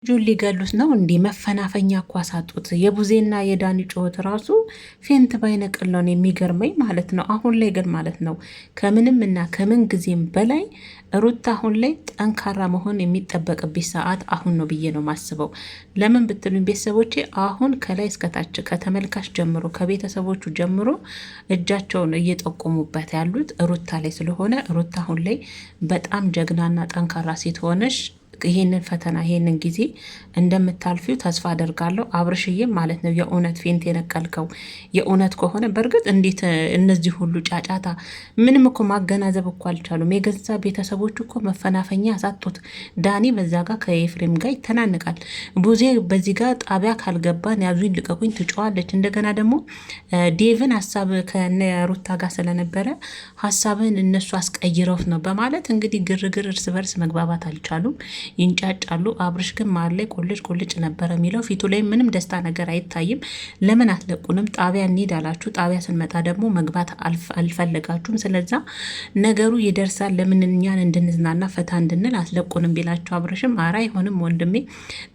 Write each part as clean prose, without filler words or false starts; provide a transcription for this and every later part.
ልጁን ሊገሉት ነው እንዴ? መፈናፈኛ እኮ አሳጡት። የቡዜና የዳኒ ጩኸት ራሱ ፌንት ባይነቅል ነው የሚገርመኝ ማለት ነው። አሁን ላይ ግን ማለት ነው ከምንም እና ከምን ጊዜም በላይ ሩታ አሁን ላይ ጠንካራ መሆን የሚጠበቅብኝ ሰዓት አሁን ነው ብዬ ነው ማስበው። ለምን ብትሉኝ ቤተሰቦቼ አሁን ከላይ እስከታች ከተመልካች ጀምሮ ከቤተሰቦቹ ጀምሮ እጃቸውን እየጠቆሙበት ያሉት ሩታ ላይ ስለሆነ ሩታ አሁን ላይ በጣም ጀግናና ጠንካራ ሴት ሆነሽ ይሄንን ፈተና ይሄንን ጊዜ እንደምታልፊው ተስፋ አደርጋለሁ። አብርሽዬም ማለት ነው የእውነት ፌንት የነቀልከው የእውነት ከሆነ በእርግጥ እንዴት እነዚህ ሁሉ ጫጫታ ምንም እኮ ማገናዘብ እኮ አልቻሉም። የገዛ ቤተሰቦች እኮ መፈናፈኛ ያሳጡት። ዳኒ በዛ ጋር ከኤፍሬም ጋር ይተናንቃል። ቡዜ በዚህ ጋር ጣቢያ ካልገባን ያዙኝ ልቀቁኝ ትጫዋለች። እንደገና ደግሞ ዴቭን ሀሳብ ከሩታ ጋር ስለነበረ ሀሳብን እነሱ አስቀይረውት ነው በማለት እንግዲህ ግርግር እርስ በርስ መግባባት አልቻሉም። ይንጫጫሉ። አብርሽ ግን መሀል ላይ ቁልጭ ነበረ የሚለው ፊቱ ላይ ምንም ደስታ ነገር አይታይም። ለምን አትለቁንም? ጣቢያ እንሂድ አላችሁ። ጣቢያ ስንመጣ ደግሞ መግባት አልፈለጋችሁም። ስለዛ ነገሩ ይደርሳል። ለምን እኛን እንድንዝናና ፈታ እንድንል አትለቁንም ቢላችሁ አብርሽም አራ አይሆንም ወንድሜ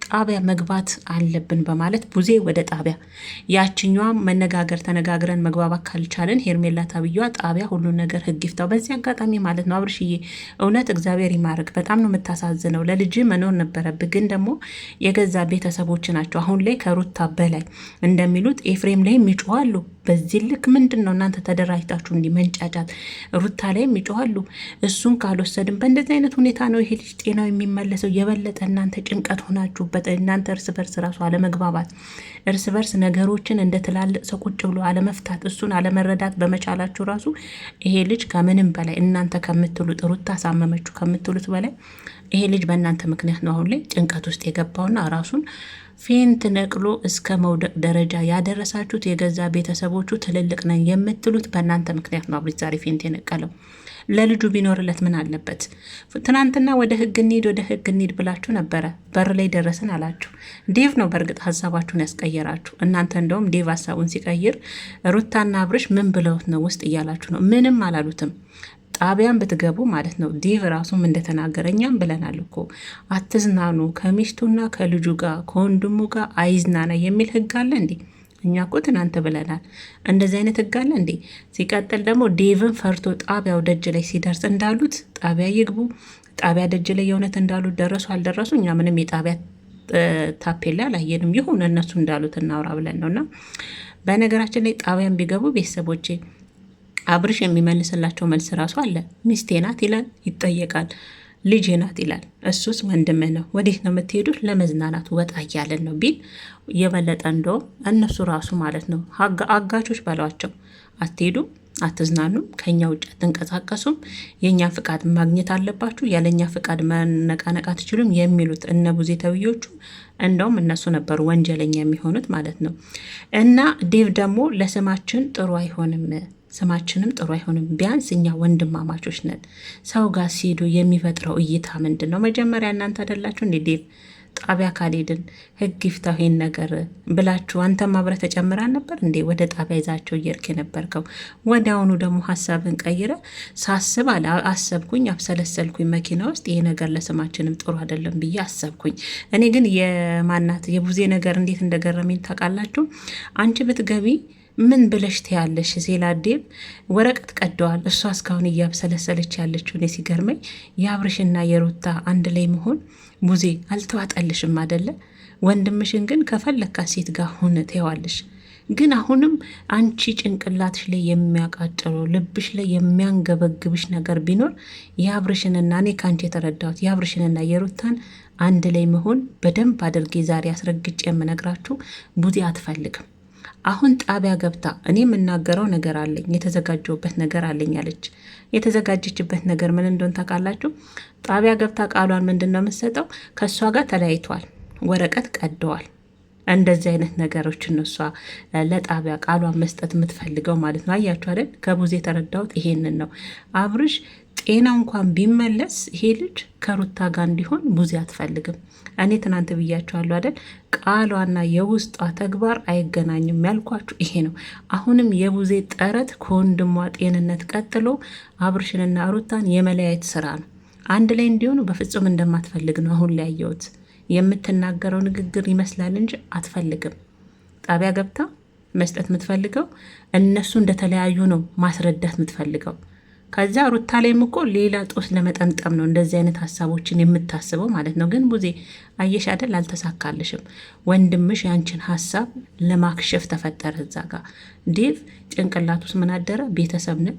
ጣቢያ መግባት አለብን በማለት ቡዜ ወደ ጣቢያ ያችኛዋ መነጋገር ተነጋግረን መግባባት ካልቻለን ሄርሜላ ታብያዋ ጣቢያ ሁሉን ነገር ህግ ይፍታው። በዚህ አጋጣሚ ማለት ነው አብርሽዬ እውነት እግዚአብሔር ይማርክ። በጣም ነው የምታሳዝነው። ለልጅ መኖር ነበረብህ። ግን ደግሞ የገዛ ቤተሰቦች ናቸው አሁን ላይ ከሩታ በላይ እንደሚሉት ኤፍሬም ላይ ይጮሃሉ። በዚህ ልክ ምንድን ነው እናንተ ተደራጅታችሁ እንዲህ መንጫጫት? ሩታ ላይም ይጮሃሉ። እሱን ካልወሰድን በእንደዚህ አይነት ሁኔታ ነው ይሄ ልጅ ጤናው የሚመለሰው። የበለጠ እናንተ ጭንቀት ሆናችሁበት እናንተ እርስ በርስ ራሱ አለመግባባት፣ እርስ በርስ ነገሮችን እንደ ትላልቅ ሰው ቁጭ ብሎ አለመፍታት፣ እሱን አለመረዳት በመቻላችሁ ራሱ ይሄ ልጅ ከምንም በላይ እናንተ ከምትሉት ሩታ አሳመመችሁ ከምትሉት በላይ ይሄ ልጅ በእናንተ ምክንያት ነው አሁን ላይ ጭንቀት ውስጥ የገባውና ራሱን ፌንት ነቅሎ እስከ መውደቅ ደረጃ ያደረሳችሁት የገዛ ቤተሰቦቹ ትልልቅ ነን የምትሉት በእናንተ ምክንያት ነው። አብሪ ዛሬ ፌንት የነቀለው ለልጁ ቢኖርለት ምን አለበት? ትናንትና ወደ ህግ እንሂድ ብላችሁ ነበረ። በር ላይ ደረስን አላችሁ። ዴቭ ነው በእርግጥ ሀሳባችሁን ያስቀየራችሁ እናንተ። እንደውም ዴቭ ሀሳቡን ሲቀይር ሩታና አብርሽ ምን ብለውት ነው ውስጥ እያላችሁ ነው። ምንም አላሉትም። ጣቢያን ብትገቡ ማለት ነው ዴቭ ራሱም እንደተናገረ እኛም ብለናል እኮ አትዝናኑ፣ ከሚስቱና ከልጁ ጋር ከወንድሙ ጋር አይዝናና የሚል ህግ አለ እንዴ? እኛ እኮ ትናንት ብለናል። እንደዚህ አይነት ህግ አለ እንዴ? ሲቀጥል ደግሞ ዴቭን ፈርቶ ጣቢያው ደጅ ላይ ሲደርስ እንዳሉት ጣቢያ ይግቡ፣ ጣቢያ ደጅ ላይ የእውነት እንዳሉት ደረሱ አልደረሱ እኛ ምንም የጣቢያ ታፔላ አላየንም። ይሁን እነሱ እንዳሉት እናውራ ብለን ነውና በነገራችን ላይ ጣቢያን ቢገቡ ቤተሰቦቼ አብርሽ የሚመልስላቸው መልስ ራሱ አለ። ሚስቴ ናት ይላል፣ ይጠየቃል። ልጄ ናት ይላል። እሱስ ወንድም ነው። ወዴት ነው የምትሄዱት? ለመዝናናት ወጣ እያለን ነው ቢል የበለጠ እንደውም እነሱ ራሱ ማለት ነው አጋቾች በሏቸው። አትሄዱም፣ አትዝናኑም፣ ከኛ ውጭ አትንቀሳቀሱም፣ የእኛን ፍቃድ ማግኘት አለባችሁ፣ ያለኛ ፍቃድ መነቃነቅ አትችሉም የሚሉት እነ ቡዜ ተብዮቹ እንደውም እነሱ ነበሩ ወንጀለኛ የሚሆኑት ማለት ነው። እና ዴቭ ደግሞ ለስማችን ጥሩ አይሆንም ስማችንም ጥሩ አይሆንም። ቢያንስ እኛ ወንድማማቾች ነን። ሰው ጋር ሲሄዱ የሚፈጥረው እይታ ምንድን ነው? መጀመሪያ እናንተ አይደላችሁ እንዴ ዴቭ ጣቢያ ካልሄድን ህግ ይፍታው ይሄን ነገር ብላችሁ አንተም አብረህ ተጨምራን ነበር እንዴ ወደ ጣቢያ ይዛቸው እየርክ የነበርከው? ወዲያውኑ ደግሞ ሀሳብን ቀይረ ሳስብ አሰብኩኝ፣ አብሰለሰልኩኝ መኪና ውስጥ ይሄ ነገር ለስማችንም ጥሩ አይደለም ብዬ አሰብኩኝ። እኔ ግን የማናት የቡዜ ነገር እንዴት እንደገረመኝ ታውቃላችሁ? አንቺ ብትገቢ ምን ብለሽ ትያለሽ? ሴላ ዴቭ ወረቀት ቀደዋል። እሷ እስካሁን እያብሰለሰለች ያለችው እኔ ሲገርመኝ የአብርሽና የሩታ አንድ ላይ መሆን ቡዜ አልተዋጠልሽም አደለ? ወንድምሽን ግን ከፈለካ ሴት ጋር ሁን ትዋለሽ። ግን አሁንም አንቺ ጭንቅላትሽ ላይ የሚያቃጥለው ልብሽ ላይ የሚያንገበግብሽ ነገር ቢኖር የአብርሽንና እኔ ከአንቺ የተረዳሁት የአብርሽንና የሩታን አንድ ላይ መሆን በደንብ አድርጌ ዛሬ አስረግጬ የምነግራችሁ ቡዜ አትፈልግም። አሁን ጣቢያ ገብታ እኔ የምናገረው ነገር አለኝ የተዘጋጀውበት ነገር አለኝ አለች። የተዘጋጀችበት ነገር ምን እንደሆነ ታውቃላችሁ? ጣቢያ ገብታ ቃሏን ምንድን ነው የምትሰጠው? ከእሷ ጋር ተለያይተዋል፣ ወረቀት ቀደዋል። እንደዚህ አይነት ነገሮች እሷ ለጣቢያ ቃሏን መስጠት የምትፈልገው ማለት ነው። አያችሁ አይደል? ከቡዜ የተረዳሁት ይሄንን ነው። አብርሽ ጤና እንኳን ቢመለስ ይሄ ልጅ ከሩታ ጋር እንዲሆን ቡዜ አትፈልግም። እኔ ትናንት ብያችኋለሁ አይደል? ቃሏና የውስጧ ተግባር አይገናኝም ያልኳችሁ ይሄ ነው። አሁንም የቡዜ ጥረት ከወንድሟ ጤንነት ቀጥሎ አብርሽንና ሩታን የመለያየት ስራ ነው። አንድ ላይ እንዲሆኑ በፍጹም እንደማትፈልግ ነው አሁን ላይ ያየሁት። የምትናገረው ንግግር ይመስላል እንጂ አትፈልግም። ጣቢያ ገብታ መስጠት የምትፈልገው እነሱ እንደተለያዩ ነው ማስረዳት የምትፈልገው። ከዛ ሩታ ላይም እኮ ሌላ ጦስ ለመጠምጠም ነው እንደዚህ አይነት ሀሳቦችን የምታስበው ማለት ነው። ግን ቡዜ አየሽ አይደል፣ አልተሳካልሽም። ወንድምሽ ያንችን ሀሳብ ለማክሸፍ ተፈጠረ። እዛ ጋ ዴቭ ጭንቅላት ውስጥ ምን አደረ? ቤተሰብ ነን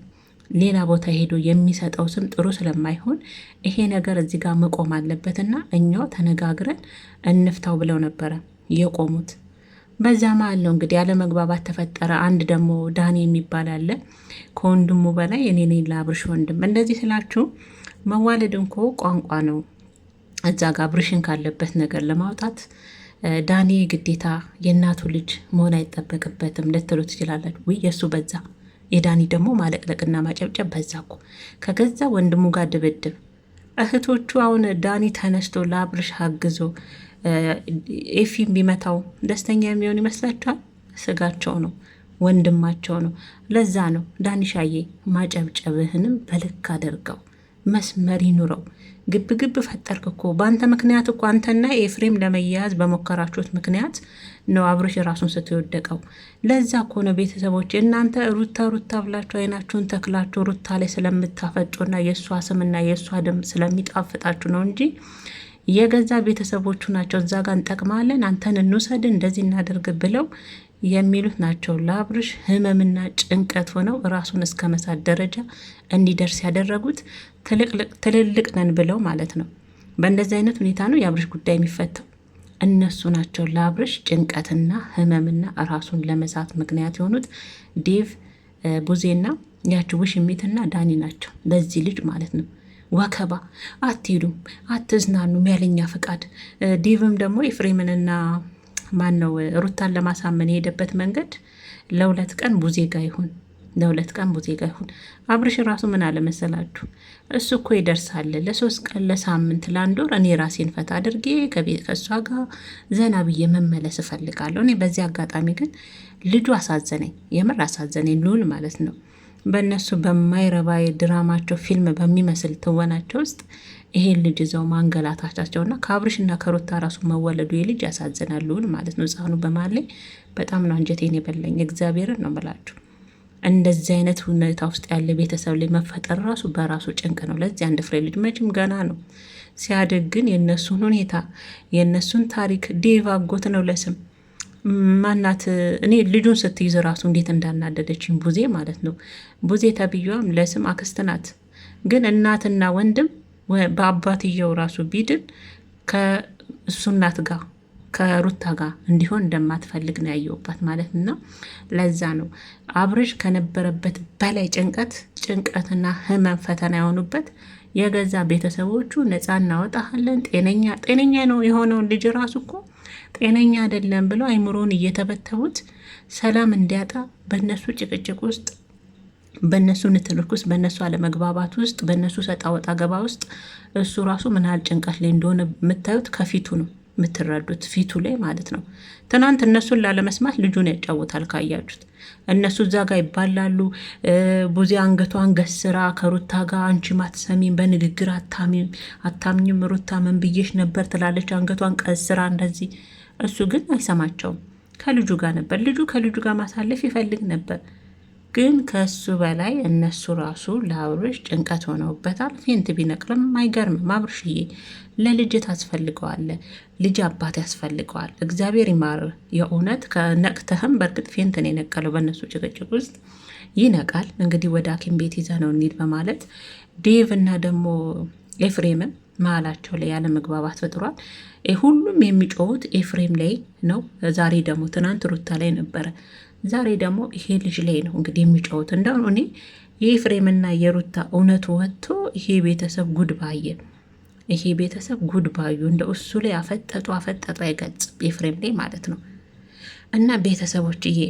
ሌላ ቦታ ሄዶ የሚሰጠው ስም ጥሩ ስለማይሆን ይሄ ነገር እዚህ ጋር መቆም አለበትና እኛው ተነጋግረን እንፍታው ብለው ነበረ የቆሙት። በዛ መሀል ነው እንግዲህ ያለመግባባት ተፈጠረ። አንድ ደግሞ ዳኒ የሚባል አለ ከወንድሙ በላይ እኔ ነኝ ለአብርሽ ወንድም። እንደዚህ ስላችሁ መዋለድ እንኮ ቋንቋ ነው። እዛ ጋር አብርሽን ካለበት ነገር ለማውጣት ዳኒ ግዴታ የእናቱ ልጅ መሆን አይጠበቅበትም ልትሉ ትችላላችሁ። ውይ የእሱ በዛ፣ የዳኒ ደግሞ ማለቅለቅና ማጨብጨብ በዛ እኮ። ከገዛ ወንድሙ ጋር ድብድብ። እህቶቹ አሁን ዳኒ ተነስቶ ለአብርሽ አግዞ ኤፊም ቢመታው ደስተኛ የሚሆን ይመስላችኋል? ስጋቸው ነው፣ ወንድማቸው ነው። ለዛ ነው ዳኒሻዬ ማጨብጨብህንም በልክ አድርገው፣ መስመር ይኑረው። ግብ ግብ ፈጠርክ እኮ በአንተ ምክንያት እኮ አንተና ኤፍሬም ለመያያዝ በሞከራችሁት ምክንያት ነው አብርሽ ራሱን ስትወደቀው። ለዛ እኮ ነው ቤተሰቦች እናንተ ሩታ ሩታ ብላችሁ አይናችሁን ተክላችሁ ሩታ ላይ ስለምታፈጩና የእሷ ስምና የእሷ ደም ስለሚጣፍጣችሁ ነው እንጂ የገዛ ቤተሰቦቹ ናቸው እዛ ጋር እንጠቅማለን፣ አንተን እንውሰድ፣ እንደዚህ እናደርግ ብለው የሚሉት ናቸው ለአብርሽ ህመምና ጭንቀት ሆነው ራሱን እስከ መሳት ደረጃ እንዲደርስ ያደረጉት ትልልቅ ነን ብለው ማለት ነው። በእንደዚህ አይነት ሁኔታ ነው የአብርሽ ጉዳይ የሚፈታው። እነሱ ናቸው ለአብርሽ ጭንቀትና ህመምና ራሱን ለመሳት ምክንያት የሆኑት ዴቭ፣ ቡዜና ያች ውሽሚትና ዳኒ ናቸው ለዚህ ልጅ ማለት ነው። ወከባ አትሄዱም፣ አትዝናኑም ያለኛ ፍቃድ። ዴቭም ደግሞ ኤፍሬምንና ማን ነው ሩታን ለማሳመን የሄደበት መንገድ ለሁለት ቀን ቡዜ ጋ ይሁን፣ ለሁለት ቀን ቡዜ ጋ ይሁን። አብርሽ ራሱ ምን አለመሰላችሁ፣ እሱ እኮ ይደርሳል ለ3 ቀን ለሳምንት ለአንድ ወር እኔ ራሴን ፈታ አድርጌ ከእሷ ጋር ዘና ብዬ መመለስ እፈልጋለሁ። እኔ በዚህ አጋጣሚ ግን ልጁ አሳዘነኝ፣ የምር አሳዘነኝ ልዑል ማለት ነው። በእነሱ በማይረባ ድራማቸው ፊልም በሚመስል ትወናቸው ውስጥ ይሄን ልጅ ይዘው ማንገላታቻቸውና ከአብርሽና ከሩታ ራሱ መወለዱ የልጅ ያሳዝናል ማለት ነው። ህፃኑ በመሀል ላይ በጣም ነው አንጀቴን የበላኝ። እግዚአብሔርን ነው የምላችሁ። እንደዚህ አይነት ሁኔታ ውስጥ ያለ ቤተሰብ ላይ መፈጠር ራሱ በራሱ ጭንቅ ነው። ለዚህ አንድ ፍሬ ልጅ መቼም ገና ነው። ሲያድግ ግን የእነሱን ሁኔታ የእነሱን ታሪክ ዴቭ አጎት ነው ለስም ማናት እኔ ልጁን ስትይዝ ራሱ እንዴት እንዳናደደችኝ ቡዜ ማለት ነው። ቡዜ ተብዬዋም ለስም አክስት ናት። ግን እናትና ወንድም በአባትየው ራሱ ቢድን ከእሱ እናት ጋር ከሩታ ጋር እንዲሆን እንደማትፈልግ ነው ያየውባት ማለት ነው። ለዛ ነው አብርሽ ከነበረበት በላይ ጭንቀትና ህመም ፈተና የሆኑበት የገዛ ቤተሰቦቹ ነፃ እናወጣለን ጤነኛ ነው የሆነውን ልጅ ራሱ እኮ ጤነኛ አይደለም ብለው አይምሮን እየተበተቡት ሰላም እንዲያጣ በእነሱ ጭቅጭቅ ውስጥ በእነሱ ንትርክ ውስጥ በእነሱ አለመግባባት ውስጥ በእነሱ ሰጣ ወጣ ገባ ውስጥ እሱ ራሱ ምን ያህል ጭንቀት ላይ እንደሆነ የምታዩት ከፊቱ ነው የምትረዱት፣ ፊቱ ላይ ማለት ነው። ትናንት እነሱን ላለመስማት ልጁን ያጫወታል ካያችሁት። እነሱ እዛ ጋር ይባላሉ። ቡዜ አንገቷን ገስራ ከሩታ ጋር አንቺ ማትሰሚም በንግግር አታምኝም ሩታ ምን ብዬሽ ነበር ትላለች፣ አንገቷን ቀስራ እንደዚህ። እሱ ግን አይሰማቸውም። ከልጁ ጋር ነበር። ልጁ ከልጁ ጋር ማሳለፍ ይፈልግ ነበር። ግን ከሱ በላይ እነሱ ራሱ ለአብርሽ ጭንቀት ሆነውበታል። ፌንት ቢነቅልም አይገርምም። አብርሽዬ ለልጅ ታስፈልገዋለ። ልጅ አባት ያስፈልገዋል። እግዚአብሔር ይማር። የእውነት ከነቅተህም በእርግጥ ፌንትን የነቀለው በእነሱ ጭቅጭቅ ውስጥ ይነቃል። እንግዲህ ወደ ሐኪም ቤት ይዘ ነው እንሂድ በማለት ዴቭ እና ደግሞ ኤፍሬምን መሀላቸው ላይ ያለ መግባባት ፈጥሯል። ሁሉም የሚጮሁት ኤፍሬም ላይ ነው። ዛሬ ደግሞ ትናንት ሩታ ላይ ነበረ። ዛሬ ደግሞ ይሄ ልጅ ላይ ነው እንግዲህ የሚጫወት። እንደው እኔ የኤፍሬምና የሩታ እውነቱ ወጥቶ ይሄ ቤተሰብ ጉድ ባየ፣ ይሄ ቤተሰብ ጉድ ባዩ። እንደ እሱ ላይ አፈጠጡ አይገልጽም፣ ኤፍሬም ላይ ማለት ነው። እና ቤተሰቦች ይሄ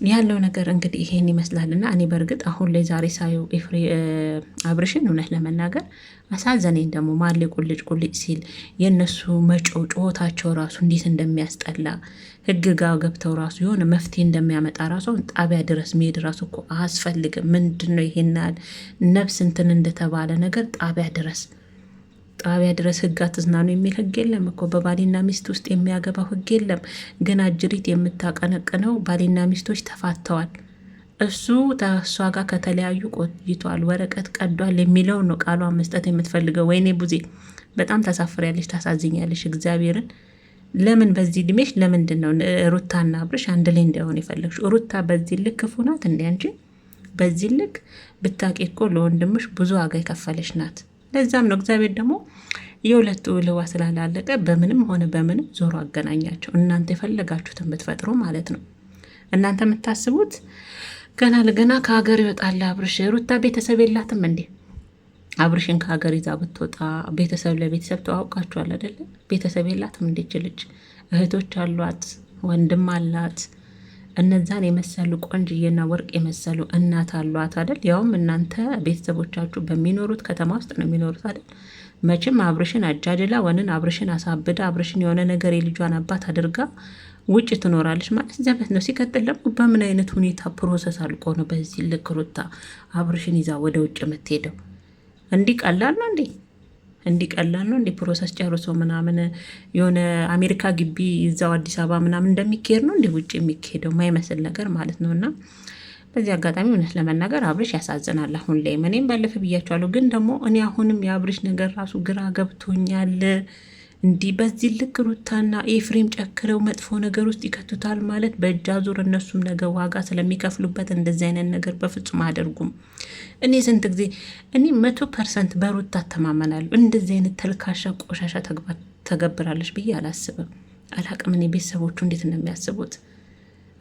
ያለው ነገር እንግዲህ ይሄን ይመስላልና እኔ በእርግጥ አሁን ላይ ዛሬ ሳየው አብርሽን እውነት ለመናገር አሳዘነኝ። ደግሞ ማሌ ቁልጭ ሲል የእነሱ መጮው ጩኸታቸው ራሱ እንዴት እንደሚያስጠላ፣ ህግ ጋር ገብተው ራሱ የሆነ መፍትሄ እንደሚያመጣ ራሱ ጣቢያ ድረስ መሄድ ራሱ እኮ አያስፈልግም። ምንድን ነው ይሄናል ነፍስ እንትን እንደተባለ ነገር ጣቢያ ድረስ ህግ አትዝናኑ የሚል ህግ የለም እኮ። በባልና ሚስት ውስጥ የሚያገባው ህግ የለም። ግን አጅሪት የምታቀነቅነው ባልና ሚስቶች ተፋተዋል፣ እሱ ተሷ ጋር ከተለያዩ ቆይቷል፣ ወረቀት ቀዷል የሚለውን ነው ቃሏን መስጠት የምትፈልገው። ወይኔ ቡዜ በጣም ታሳፍሪያለሽ፣ ታሳዝኛለሽ። እግዚአብሔርን ለምን በዚህ እድሜሽ ለምንድን ነው ሩታና አብርሽ አንድ ላይ እንዳይሆን የፈለግሽ? ሩታ በዚህ ልክ ክፉ ናት እንዴ አንቺ? በዚህ ልክ ብታቂ እኮ ለወንድምሽ ብዙ ዋጋ የከፈለሽ ናት። ለዛም ነው እግዚአብሔር ደግሞ የሁለቱ ልዋ ስላላለቀ በምንም ሆነ በምንም ዞሮ አገናኛቸው። እናንተ የፈለጋችሁትን ብትፈጥሩ ማለት ነው። እናንተ የምታስቡት ገና ለገና ከሀገር ይወጣል አብርሽ። ሩታ ቤተሰብ የላትም እንዴ? አብርሽን ከሀገር ይዛ ብትወጣ ቤተሰብ ለቤተሰብ ተዋውቃችኋል አይደለ? ቤተሰብ የላትም እንዴች ልጅ? እህቶች አሏት፣ ወንድም አላት። እነዛን የመሰሉ ቆንጅዬና ወርቅ የመሰሉ እናት አሏት አይደል? ያውም እናንተ ቤተሰቦቻችሁ በሚኖሩት ከተማ ውስጥ ነው የሚኖሩት አይደል? መቼም አብርሽን አጃጅላ ወንን አብርሽን አሳብዳ አብርሽን የሆነ ነገር የልጇን አባት አድርጋ ውጭ ትኖራለች ማለት ዘበት ነው። ሲቀጥል ደግሞ በምን አይነት ሁኔታ ፕሮሰስ አልቆ ነው በዚህ ልክ ሩታ አብርሽን ይዛ ወደ ውጭ የምትሄደው? እንዲህ ቀላል ነው እንዴ? እንዲህ ቀላል ነው እንዴ? ፕሮሰስ ጨርሶ ምናምን የሆነ አሜሪካ ግቢ ይዛው አዲስ አበባ ምናምን እንደሚካሄድ ነው እንዴ ውጭ የሚካሄደው? ማይመስል ነገር ማለት ነው። እና በዚህ አጋጣሚ እውነት ለመናገር አብርሽ ያሳዝናል። አሁን ላይ እኔም ባለፈ ብያቸዋለሁ፣ ግን ደግሞ እኔ አሁንም የአብርሽ ነገር ራሱ ግራ ገብቶኛል። እንዲህ በዚህ ልክ ሩታና ኤፍሬም ጨክረው መጥፎ ነገር ውስጥ ይከቱታል ማለት በእጅ አዙር እነሱም ነገር ዋጋ ስለሚከፍሉበት እንደዚህ አይነት ነገር በፍጹም አያደርጉም። እኔ ስንት ጊዜ እኔ 100% በሩታ ተማመናለሁ። እንደዚህ አይነት ተልካሻ ቆሻሻ ተግባር ተገብራለች ብዬ አላስብም። አላቅም እኔ ቤተሰቦቹ እንዴት እንደሚያስቡት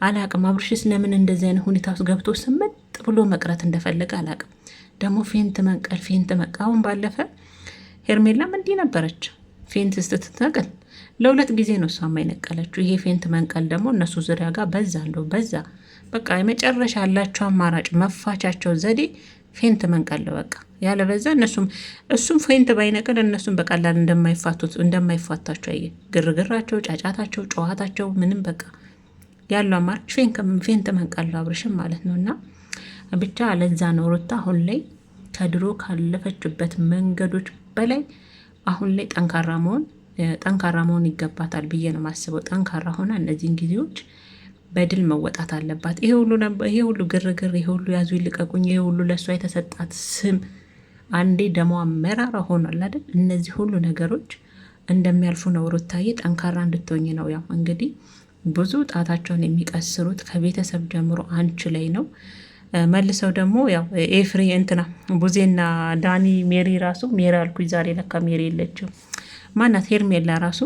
አላቅም። አብርሽስ ለምን እንደዚህ አይነት ሁኔታ ውስጥ ገብቶ ስምጥ ብሎ መቅረት እንደፈለገ አላቅም። ደግሞ ፌንት መንቀል አሁን ባለፈ ሄርሜላም እንዲህ ነበረች። ፌንት ስትነቀል ለሁለት ጊዜ ነው እሷ የማይነቀለችው። ይሄ ፌንት መንቀል ደግሞ እነሱ ዙሪያ ጋር በዛ እንደው በዛ በቃ የመጨረሻ ያላቸው አማራጭ መፋቻቸው ዘዴ ፌንት መንቀል ነው በቃ። ያለበዛ እሱም ፌንት ባይነቀል እነሱም በቀላል እንደማይፋታቸው አየ። ግርግራቸው፣ ጫጫታቸው፣ ጨዋታቸው ምንም በቃ ያለው አማራጭ ፌንት መንቀል ነው አብርሽም ማለት ነው። እና ብቻ ለዛ ነው ሩታ አሁን ላይ ከድሮ ካለፈችበት መንገዶች በላይ አሁን ላይ ጠንካራ መሆን ይገባታል ብዬ ነው ማስበው። ጠንካራ ሆና እነዚህን ጊዜዎች በድል መወጣት አለባት። ይሄ ሁሉ ግርግር፣ ይሄ ሁሉ ያዙ ይልቀቁኝ፣ ይሄ ሁሉ ለእሷ የተሰጣት ስም አንዴ ደሟ መራራ ሆኗል አይደል? እነዚህ ሁሉ ነገሮች እንደሚያልፉ ነው። ሩታዬ ጠንካራ እንድትሆኝ ነው። ያው እንግዲህ ብዙ ጣታቸውን የሚቀስሩት ከቤተሰብ ጀምሮ አንቺ ላይ ነው። መልሰው ደግሞ ያው ኤፍሬ እንትና ቡዜና ዳኒ ሜሪ ራሱ ሜሪ አልኩኝ ዛሬ ለካ ሜሪ የለችው ማናት ሄርሜላ ራሱ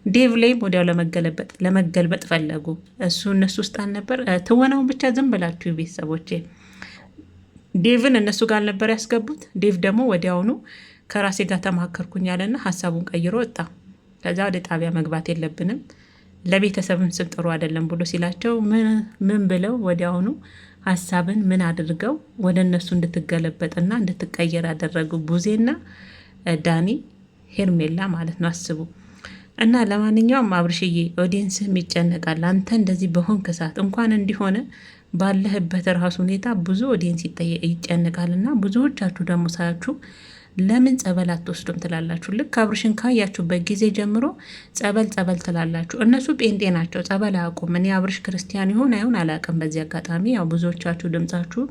ዴቭ ላይም ወዲያው ለመገልበጥ ፈለጉ። እነሱ ውስጥ አልነበር። ትወናውን ብቻ ዝም ብላችሁ ቤተሰቦቼ፣ ዴቭን እነሱ ጋር አልነበር ያስገቡት። ዴቭ ደግሞ ወዲያውኑ ከራሴ ጋር ተማከርኩኝ አለና ሀሳቡን ቀይሮ ወጣ። ከዛ ወደ ጣቢያ መግባት የለብንም ለቤተሰብም ስም ጥሩ አይደለም ብሎ ሲላቸው ምን ብለው ወዲያውኑ ሀሳብን ምን አድርገው ወደ እነሱ እንድትገለበጥና እንድትቀየር ያደረጉ ቡዜና ዳኒ ሄርሜላ ማለት ነው። አስቡ። እና ለማንኛውም አብርሽዬ ኦዲየንስም ይጨነቃል። አንተ እንደዚህ በሆንክ ሰዓት እንኳን እንዲሆነ ባለህበት ራሱ ሁኔታ ብዙ ኦዲየንስ ይጨነቃል። እና ብዙዎቻችሁ ደግሞ ሳያችሁ ለምን ጸበል አትወስዱም ትላላችሁ። ልክ አብርሽን ካያችሁበት ጊዜ ጀምሮ ጸበል ትላላችሁ። እነሱ ጴንጤ ናቸው፣ ጸበል አያውቁም። እኔ አብርሽ ክርስቲያን ይሆን አይሆን አላውቅም። በዚህ አጋጣሚ ያው ብዙዎቻችሁ ድምጻችሁን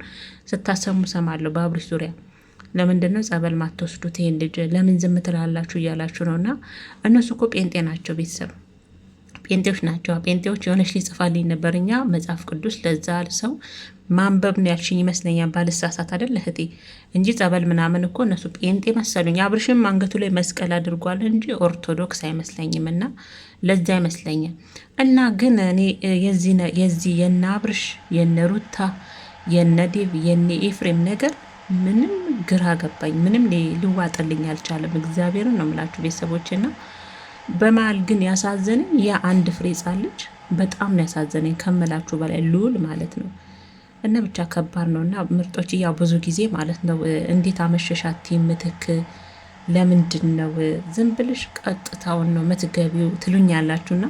ስታሰሙ ሰማለሁ በአብርሽ ዙሪያ። ለምንድን ነው ጸበል ማትወስዱት? ይሄን ልጅ ለምን ዝም ትላላችሁ እያላችሁ ነው። እና እነሱ እኮ ጴንጤ ናቸው፣ ቤተሰብ ጴንጤዎች ናቸው። ጴንጤዎች የሆነች ሊጽፋልኝ ነበር እኛ መጽሐፍ ቅዱስ ለዛ ሰው ማንበብ ነው ያልሽኝ ይመስለኛል፣ ባልሳሳት አይደል እህቴ? እንጂ ጸበል ምናምን እኮ እነሱ ጴንጤ መሰሉኝ። አብርሽም አንገቱ ላይ መስቀል አድርጓል እንጂ ኦርቶዶክስ አይመስለኝም። እና ለዛ ይመስለኛል። እና ግን እኔ የዚህ የነ አብርሽ የነ ሩታ የነ ዴቭ የነ ኤፍሬም ነገር ምንም ግራ ገባኝ። ምንም ሊዋጥልኝ አልቻለም። እግዚአብሔርን ነው የምላችሁ ቤተሰቦችና በመሀል ግን ያሳዘነኝ የአንድ ፍሬ ሕፃን ልጅ በጣም ነው ያሳዘነኝ ከምላችሁ በላይ ልዑል ማለት ነው። እና ብቻ ከባድ ነው። እና ምርጦች ያው ብዙ ጊዜ ማለት ነው እንዴት አመሸሻት ምትክ ለምንድን ነው ዝም ብልሽ ቀጥታውን ነው ምትገቢው ትሉኝ ያላችሁና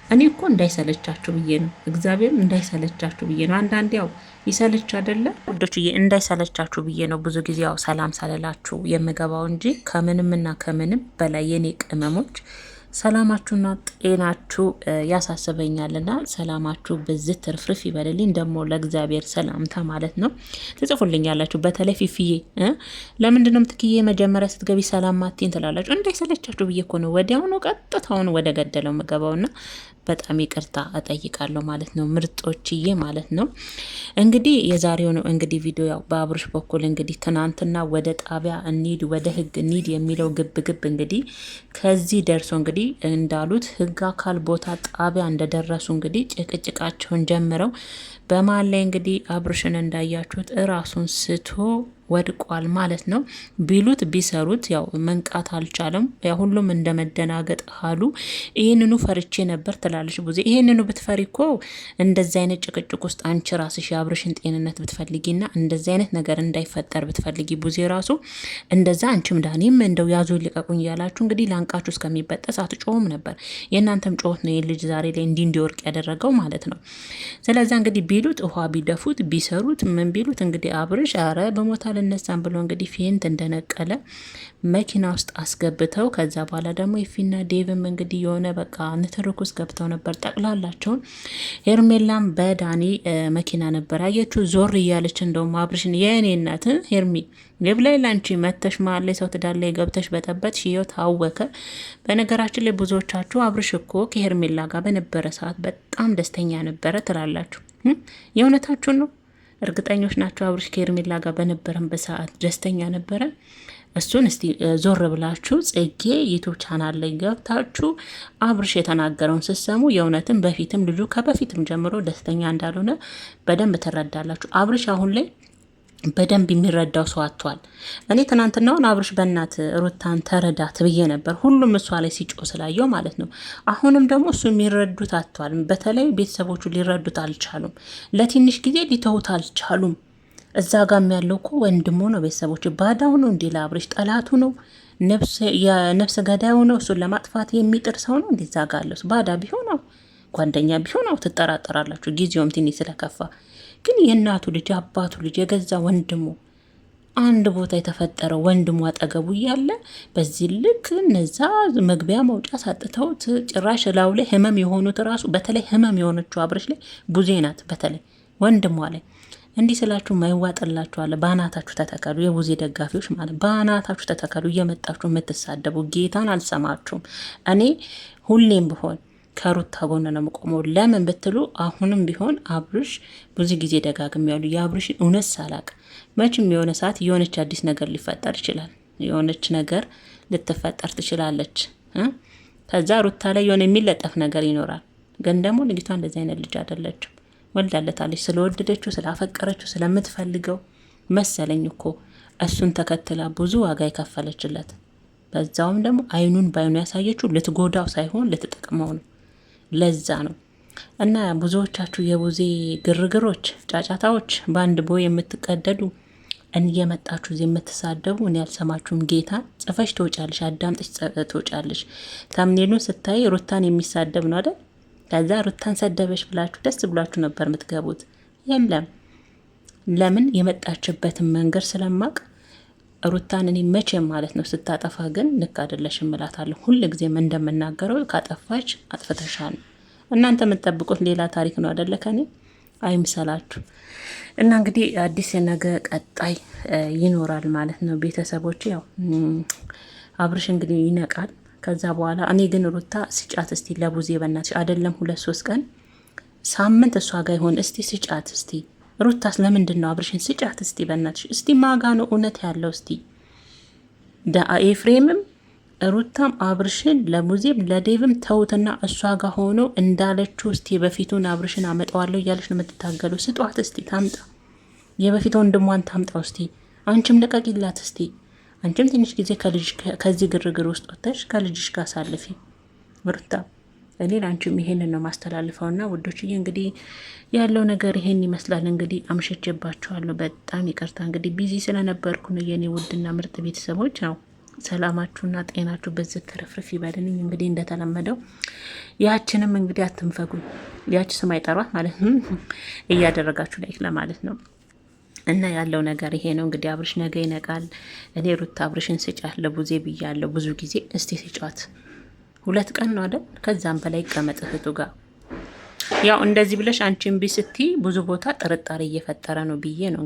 እኔ እኮ እንዳይሰለቻችሁ ብዬ ነው፣ እግዚአብሔር እንዳይሰለቻችሁ ብዬ ነው። አንዳንዴ ያው ይሰለች አይደለ ውዶችዬ፣ እንዳይሰለቻችሁ ብዬ ነው ብዙ ጊዜ ያው ሰላም ሳልላችሁ የምገባው እንጂ ከምንምና ከምንም በላይ የኔ ቅመሞች ሰላማችሁና ጤናችሁ ያሳስበኛልና ሰላማችሁ ብዝት ትርፍርፍ ይበልልኝ። ደግሞ ለእግዚአብሔር ሰላምታ ማለት ነው ትጽፉልኛላችሁ። በተለይ ፊፍዬ ለምንድን ነው ምትክዬ መጀመሪያ ስትገቢ ሰላም ማቲን ትላላችሁ? እንዳይሰለቻችሁ ብዬ እኮ ነው ወዲያውኑ ቀጥታውን ወደ ገደለው ምገባውና በጣም ይቅርታ እጠይቃለሁ ማለት ነው ምርጦችዬ ማለት ነው። እንግዲህ የዛሬው ነው እንግዲህ ቪዲዮ ያው በአብርሽ በኩል እንግዲህ ትናንትና ወደ ጣቢያ እንሂድ ወደ ህግ እንሂድ የሚለው ግብ እንግዲህ ከዚህ ደርሶ እንግዲህ እንዳሉት ህግ አካል ቦታ ጣቢያ እንደደረሱ እንግዲህ ጭቅጭቃቸውን ጀምረው በመሀል ላይ እንግዲህ አብርሽን እንዳያችሁት እራሱን ስቶ ወድቋል ማለት ነው። ቢሉት ቢሰሩት ያው መንቃት አልቻለም። ያው ሁሉም እንደ መደናገጥ አሉ። ይህንኑ ፈርቼ ነበር ትላለች ቡዜ። ይህንኑ ብትፈሪ እኮ እንደዚህ አይነት ጭቅጭቅ ውስጥ አንቺ ራስሽ የአብርሽን ጤንነት ብትፈልጊና እንደዚህ አይነት ነገር እንዳይፈጠር ብትፈልጊ ቡዜ ራሱ እንደዛ አንቺም ዳኒም እንደው ያዙ ልቀቁኝ እያላችሁ እንግዲህ ላንቃችሁ እስከሚበጠስ አትጮሁም ነበር። የእናንተም ጮት ነው የልጅ ዛሬ ላይ እንዲወርቅ ያደረገው ማለት ነው። ስለዛ እንግዲህ ቢሉት ውሃ ቢደፉት ቢሰሩት ምን ቢሉት እንግዲህ አብርሽ አረ በሞታ ልነሳን ብሎ እንግዲህ ፌንት እንደነቀለ መኪና ውስጥ አስገብተው ከዛ በኋላ ደግሞ የፊና ዴቭም እንግዲህ የሆነ በቃ ንትርክ ውስጥ ገብተው ነበር ጠቅላላቸውን። ሄርሜላም በዳኒ መኪና ነበር አየችው ዞር እያለች እንደውም አብርሽን የእኔ እናት ሄርሚ የብላይ ላንቺ መተሽ መሀል ላይ ሰው ትዳር ላይ ገብተሽ በጠበት ሽየው ታወከ። በነገራችን ላይ ብዙዎቻችሁ አብርሽ እኮ ከሄርሜላ ጋር በነበረ ሰዓት በጣም ደስተኛ ነበረ ትላላችሁ። የእውነታችሁን ነው? እርግጠኞች ናቸው? አብርሽ ከሄርሜላ ጋር በነበረን በሰዓት ደስተኛ ነበረ? እሱን እስቲ ዞር ብላችሁ ጽጌ ዩቱብ ቻናል ላይ ገብታችሁ አብርሽ የተናገረውን ስትሰሙ የእውነትም በፊትም ልጁ ከበፊትም ጀምሮ ደስተኛ እንዳልሆነ በደንብ ትረዳላችሁ። አብርሽ አሁን ላይ በደንብ የሚረዳው ሰው አጥቷል። እኔ ትናንትናውን አብርሽ በእናት ሩታን ተረዳት ብዬ ነበር፣ ሁሉም እሷ ላይ ሲጮ ስላየው ማለት ነው። አሁንም ደግሞ እሱ የሚረዱት አጥቷል። በተለይ ቤተሰቦቹ ሊረዱት አልቻሉም። ለትንሽ ጊዜ ሊተውት አልቻሉም። እዛ ጋም ያለው እኮ ወንድሙ ነው። ቤተሰቦቹ ባዳው ነው እንዲ ለአብርሽ ጠላቱ ነው፣ የነፍስ ገዳዩ ነው። እሱን ለማጥፋት የሚጥር ሰው ነው። እንዲ ዛ ጋ አለው ባዳ ቢሆነው ጓደኛ ቢሆነው ትጠራጠራላችሁ። ጊዜውም ትንሽ ስለከፋ ግን የእናቱ ልጅ አባቱ ልጅ የገዛ ወንድሙ አንድ ቦታ የተፈጠረው ወንድሙ አጠገቡ እያለ በዚህ ልክ እነዛ መግቢያ መውጫ ሳጥተውት ጭራሽ ላው ላይ ህመም የሆኑት ራሱ በተለይ ህመም የሆነችው አብርሽ ላይ ቡዜ ናት። በተለይ ወንድሟ ላይ እንዲህ ስላችሁ ማይዋጥላችኋለ። ባናታችሁ ተተከሉ። የቡዜ ደጋፊዎች ማለት ባናታችሁ ተተከሉ። እየመጣችሁ የምትሳደቡ ጌታን አልሰማችሁም። እኔ ሁሌም ብሆን ከሩታ ጎን ነው የምቆመው። ለምን ብትሉ አሁንም ቢሆን አብርሽ ብዙ ጊዜ ደጋግም ያሉ የአብርሽን እውነት ሳላቅ መቼም የሆነ ሰዓት የሆነች አዲስ ነገር ሊፈጠር ይችላል። የሆነች ነገር ልትፈጠር ትችላለች። ከዛ ሩታ ላይ የሆነ የሚለጠፍ ነገር ይኖራል። ግን ደግሞ ልጅቷ እንደዚህ አይነት ልጅ አይደለችም። ወልዳለታለች። ስለወደደችው ስላፈቀረችው ስለምትፈልገው መሰለኝ እኮ እሱን ተከትላ ብዙ ዋጋ የከፈለችለት። በዛውም ደግሞ አይኑን ባይኑ ያሳየችው ልትጎዳው ሳይሆን ልትጠቅመው ነው። ለዛ ነው እና ብዙዎቻችሁ የቡዜ ግርግሮች፣ ጫጫታዎች በአንድ ቦይ የምትቀደዱ እየመጣችሁ እዚህ የምትሳደቡ እኔ ያልሰማችሁም ጌታ ጽፈሽ ትወጫለሽ፣ አዳምጥሽ ትወጫለሽ። ታምኔሉን ስታይ ሩታን የሚሳደብ ነው አይደል? ከዛ ሩታን ሰደበሽ ብላችሁ ደስ ብላችሁ ነበር የምትገቡት። የለም ለምን የመጣችበትን መንገድ ስለማቅ ሩታን እኔ መቼም ማለት ነው ስታጠፋ ግን ልክ አይደለሽም እላታለሁ። ሁልጊዜም እንደምናገረው ካጠፋች አጥፍተሻል። እናንተ የምትጠብቁት ሌላ ታሪክ ነው አይደለ? ከኔ አይምሰላችሁ። እና እንግዲህ አዲስ ነገ ቀጣይ ይኖራል ማለት ነው ቤተሰቦች። ያው አብርሽ እንግዲህ ይነቃል ከዛ በኋላ። እኔ ግን ሩታ ስጫት እስቲ ለቡዜ በእናትሽ አይደለም 2-3 ቀን ሳምንት እሷ ጋር ይሆን እስቲ ስጫት እስቲ ሩታስ ለምንድን ነው አብርሽን ስጫት እስቲ በእናትሽ እስቲ ማጋ ነው እውነት ያለው እስቲ ኤፍሬምም ሩታም አብርሽን ለሙዚም ለዴቭም ተውትና እሷ ጋር ሆኖ እንዳለችው እስቲ በፊቱን አብርሽን አመጣዋለሁ እያለች ነው የምትታገሉ። ስጧት እስቲ ታምጣ፣ የበፊት ወንድሟን ታምጣው እስቲ። አንቺም ልቀቂላት እስቲ። አንቺም ትንሽ ጊዜ ከዚህ ግርግር ውስጥ ወጥተሽ ከልጅሽ ጋር ሳልፊ ሩታ። እኔ ላንቺም ይሄንን ነው ማስተላልፈውና ውዶችዬ እንግዲህ ያለው ነገር ይሄን ይመስላል። እንግዲህ አምሽቼባችኋለሁ። በጣም ይቅርታ እንግዲህ ቢዚ ስለነበርኩ ነው የኔ ውድና ምርጥ ቤተሰቦች። ነው ሰላማችሁና ጤናችሁ በዚህ ትርፍርፍ ይበልልኝ። እንግዲህ እንደተለመደው ያችንም እንግዲህ አትንፈጉ፣ ያች ስም አይጠሯት ማለት ነው እያደረጋችሁ ላይክ ለማለት ነው። እና ያለው ነገር ይሄ ነው እንግዲህ። አብርሽ ነገ ይነቃል። እኔ ሩታ አብርሽን ስጫት ለቡዜ ብያለሁ ብዙ ጊዜ። እስቲ ስጫት፣ 2 ቀን ነው አይደል? ከዛም በላይ ይቀመጥ እህቱ ጋር። ያው እንደዚህ ብለሽ አንቺን ቢ ስትይ ብዙ ቦታ ጥርጣሬ እየፈጠረ ነው ብዬ ነው